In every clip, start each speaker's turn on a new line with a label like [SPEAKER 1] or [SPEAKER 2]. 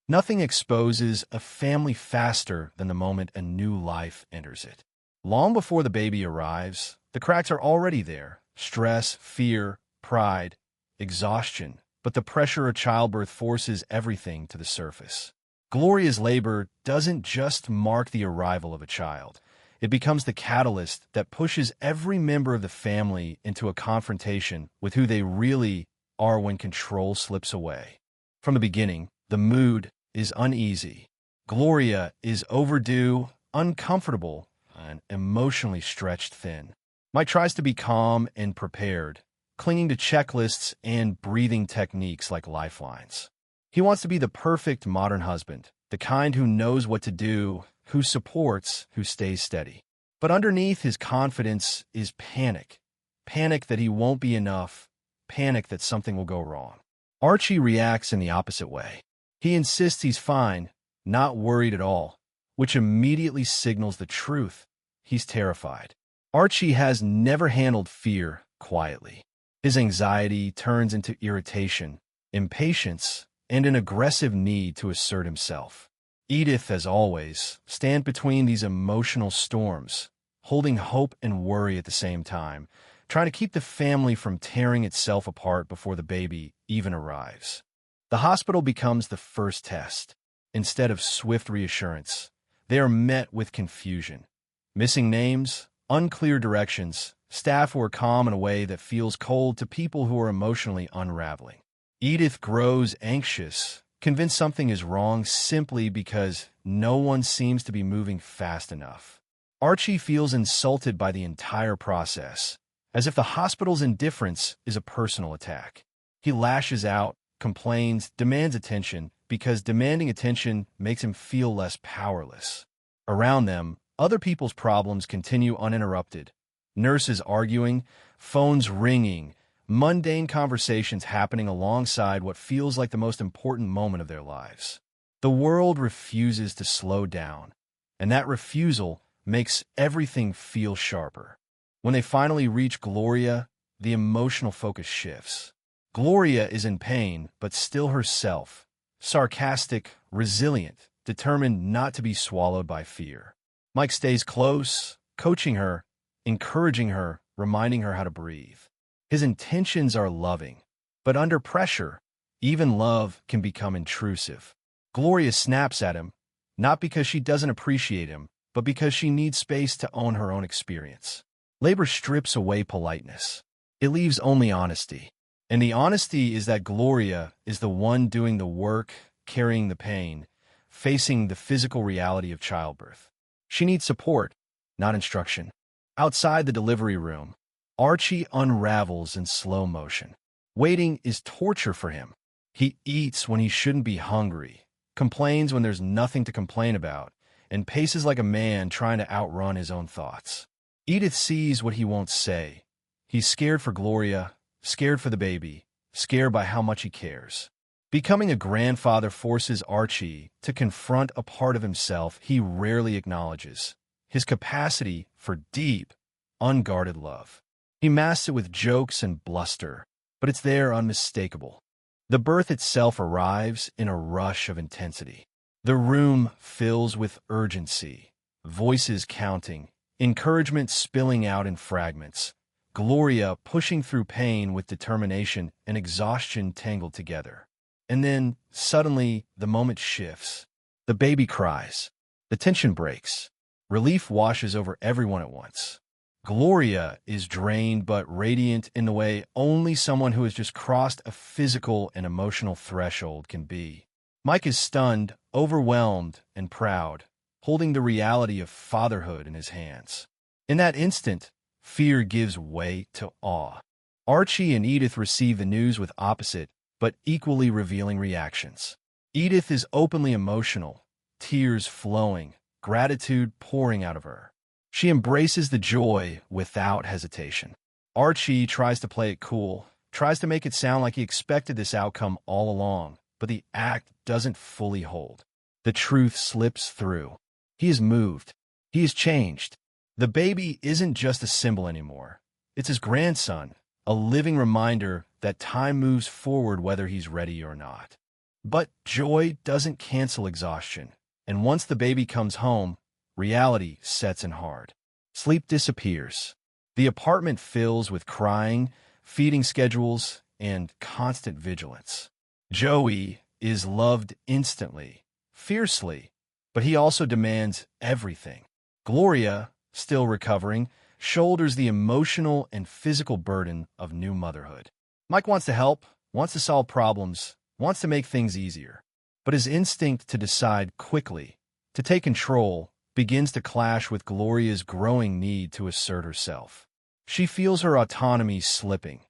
[SPEAKER 1] Nothing exposes a family faster than the moment a new life enters it. Long before the baby arrives, the cracks are already there. Stress, fear, pride, exhaustion. But the pressure of childbirth forces everything to the surface. Gloria's labor doesn't just mark the arrival of a child. It becomes the catalyst that pushes every member of the family into a confrontation with who they really are when control slips away. From the beginning, the mood is uneasy. Gloria is overdue, uncomfortable, and emotionally stretched thin. Mike tries to be calm and prepared, clinging to checklists and breathing techniques like lifelines. He wants to be the perfect modern husband, the kind who knows what to do, who supports, who stays steady. But underneath his confidence is panic. Panic that he won't be enough, panic that something will go wrong. Archie reacts in the opposite way. He insists he's fine, not worried at all, which immediately signals the truth. He's terrified. Archie has never handled fear quietly. His anxiety turns into irritation, impatience, and an aggressive need to assert himself. Edith, as always, stands between these emotional storms, holding hope and worry at the same time, trying to keep the family from tearing itself apart before the baby even arrives. The hospital becomes the first test. Instead of swift reassurance, they are met with confusion. Missing names, unclear directions, staff who are calm in a way that feels cold to people who are emotionally unraveling. Edith grows anxious, convinced something is wrong simply because no one seems to be moving fast enough. Archie feels insulted by the entire process, as if the hospital's indifference is a personal attack. He lashes out, complains, demands attention, because demanding attention makes him feel less powerless. Around them, other people's problems continue uninterrupted. Nurses arguing, phones ringing, mundane conversations happening alongside what feels like the most important moment of their lives. The world refuses to slow down, and that refusal makes everything feel sharper. When they finally reach Gloria, the emotional focus shifts. Gloria is in pain, but still herself, sarcastic, resilient, determined not to be swallowed by fear. Mike stays close, coaching her, encouraging her, reminding her how to breathe. His intentions are loving, but under pressure, even love can become intrusive. Gloria snaps at him, not because she doesn't appreciate him, but because she needs space to own her own experience. Labor strips away politeness. It leaves only honesty. And the honesty is that Gloria is the one doing the work, carrying the pain, facing the physical reality of childbirth. She needs support, not instruction. Outside the delivery room, Archie unravels in slow motion. Waiting is torture for him. He eats when he shouldn't be hungry, complains when there's nothing to complain about, and paces like a man trying to outrun his own thoughts. Edith sees what he won't say. He's scared for Gloria, scared for the baby, scared by how much he cares. Becoming a grandfather forces Archie to confront a part of himself he rarely acknowledges, his capacity for deep, unguarded love. He masks it with jokes and bluster, but it's there unmistakable. The birth itself arrives in a rush of intensity. The room fills with urgency, voices counting, encouragement spilling out in fragments, Gloria pushing through pain with determination and exhaustion tangled together. And then, suddenly, the moment shifts. The baby cries. The tension breaks. Relief washes over everyone at once. Gloria is drained but radiant in the way only someone who has just crossed a physical and emotional threshold can be. Mike is stunned, overwhelmed, and proud, holding the reality of fatherhood in his hands. In that instant, fear gives way to awe. Archie and Edith receive the news with opposite, but equally revealing reactions. Edith is openly emotional, tears flowing, gratitude pouring out of her. She embraces the joy without hesitation. Archie tries to play it cool, tries to make it sound like he expected this outcome all along, but the act doesn't fully hold. The truth slips through. He is moved. He is changed. The baby isn't just a symbol anymore. It's his grandson, a living reminder that time moves forward whether he's ready or not. But joy doesn't cancel exhaustion, and once the baby comes home, reality sets in hard. Sleep disappears. The apartment fills with crying, feeding schedules, and constant vigilance. Joey is loved instantly, fiercely, but he also demands everything. Gloria, still recovering, shoulders the emotional and physical burden of new motherhood. Mike wants to help, wants to solve problems, wants to make things easier. But his instinct to decide quickly, to take control, begins to clash with Gloria's growing need to assert herself. She feels her autonomy slipping,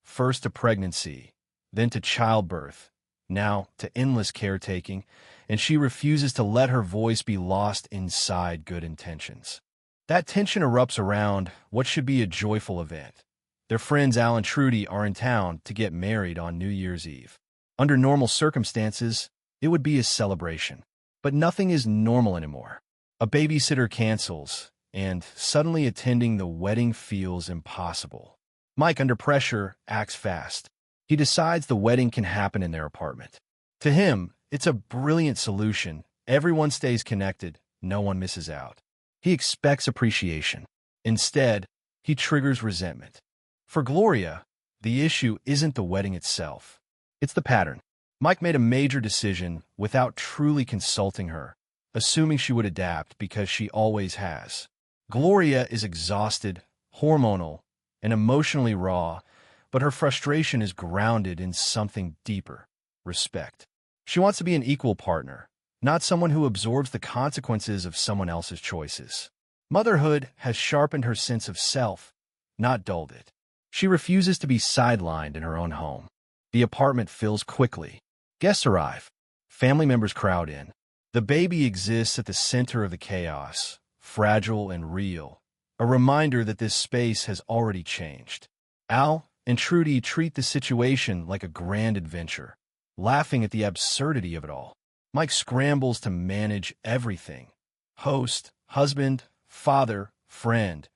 [SPEAKER 1] first to pregnancy, then to childbirth, now to endless caretaking, and she refuses to let her voice be lost inside good intentions. That tension erupts around what should be a joyful event. Their friends Al and Trudy are in town to get married on New Year's Eve. Under normal circumstances, it would be a celebration. But nothing is normal anymore. A babysitter cancels, and suddenly attending the wedding feels impossible. Mike, under pressure, acts fast. He decides the wedding can happen in their apartment. To him, it's a brilliant solution. Everyone stays connected, no one misses out. He expects appreciation. Instead, he triggers resentment. For Gloria, the issue isn't the wedding itself. It's the pattern. Mike made a major decision without truly consulting her, assuming she would adapt because she always has. Gloria is exhausted, hormonal, and emotionally raw, but her frustration is grounded in something deeper: respect. She wants to be an equal partner, not someone who absorbs the consequences of someone else's choices. Motherhood has sharpened her sense of self, not dulled it. She refuses to be sidelined in her own home. The apartment fills quickly. Guests arrive. Family members crowd in. The baby exists at the center of the chaos, fragile and real, a reminder that this space has already changed. Al and Trudy treat the situation like a grand adventure, laughing at the absurdity of it all. Mike scrambles to manage everything: host, husband, father, friend,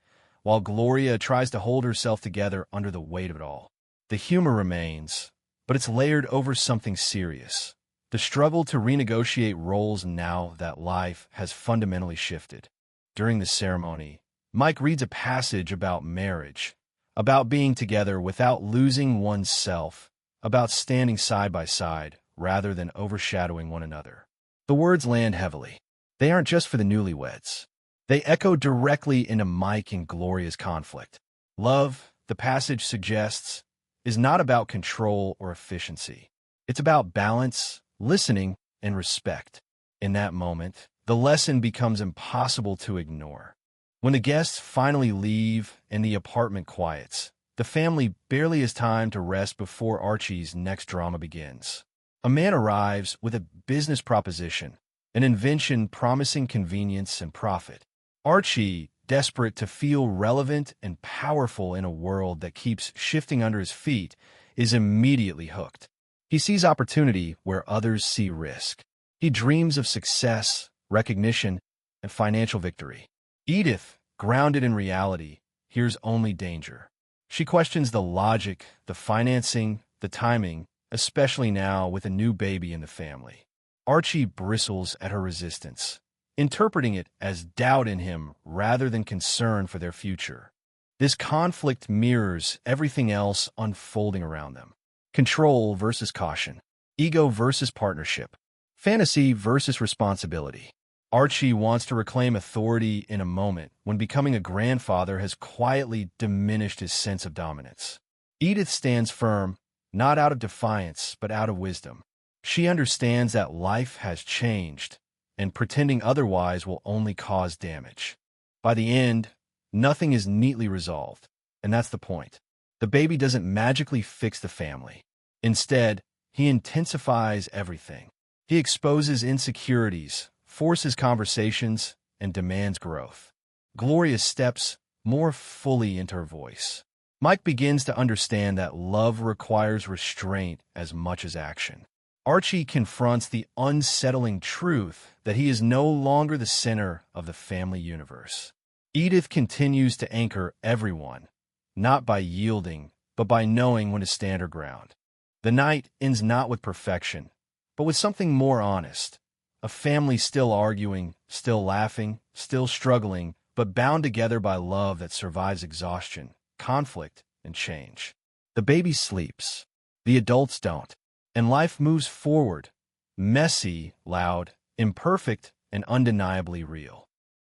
[SPEAKER 1] while Gloria tries to hold herself together under the weight of it all. The humor remains, but it's layered over something serious: the struggle to renegotiate roles now that life has fundamentally shifted. During the ceremony, Mike reads a passage about marriage, about being together without losing oneself, about standing side by side rather than overshadowing one another. The words land heavily. They aren't just for the newlyweds. They echo directly into Mike and Gloria's conflict. Love, the passage suggests, is not about control or efficiency. It's about balance, listening, and respect. In that moment, the lesson becomes impossible to ignore. When the guests finally leave and the apartment quiets, the family barely has time to rest before Archie's next drama begins. A man arrives with a business proposition, an invention promising convenience and profit. Archie, desperate to feel relevant and powerful in a world that keeps shifting under his feet, is immediately hooked. He sees opportunity where others see risk. He dreams of success, recognition, and financial victory. Edith, grounded in reality, hears only danger. She questions the logic, the financing, the timing, especially now with a new baby in the family. Archie bristles at her resistance, interpreting it as doubt in him rather than concern for their future. This conflict mirrors everything else unfolding around them: control versus caution, ego versus partnership, fantasy versus responsibility. Archie wants to reclaim authority in a moment when becoming a grandfather has quietly diminished his sense of dominance. Edith stands firm, not out of defiance, but out of wisdom. She understands that life has changed, and pretending otherwise will only cause damage. By the end, nothing is neatly resolved, and that's the point. The baby doesn't magically fix the family. Instead, he intensifies everything. He exposes insecurities, forces conversations, and demands growth. Gloria steps more fully into her voice. Mike begins to understand that love requires restraint as much as action. Archie confronts the unsettling truth that he is no longer the center of the family universe. Edith continues to anchor everyone, not by yielding, but by knowing when to stand her ground. The night ends not with perfection, but with something more honest. A family still arguing, still laughing, still struggling, but bound together by love that survives exhaustion, conflict, and change. The baby sleeps. The adults don't. And life moves forward. Messy, loud, imperfect, and undeniably real.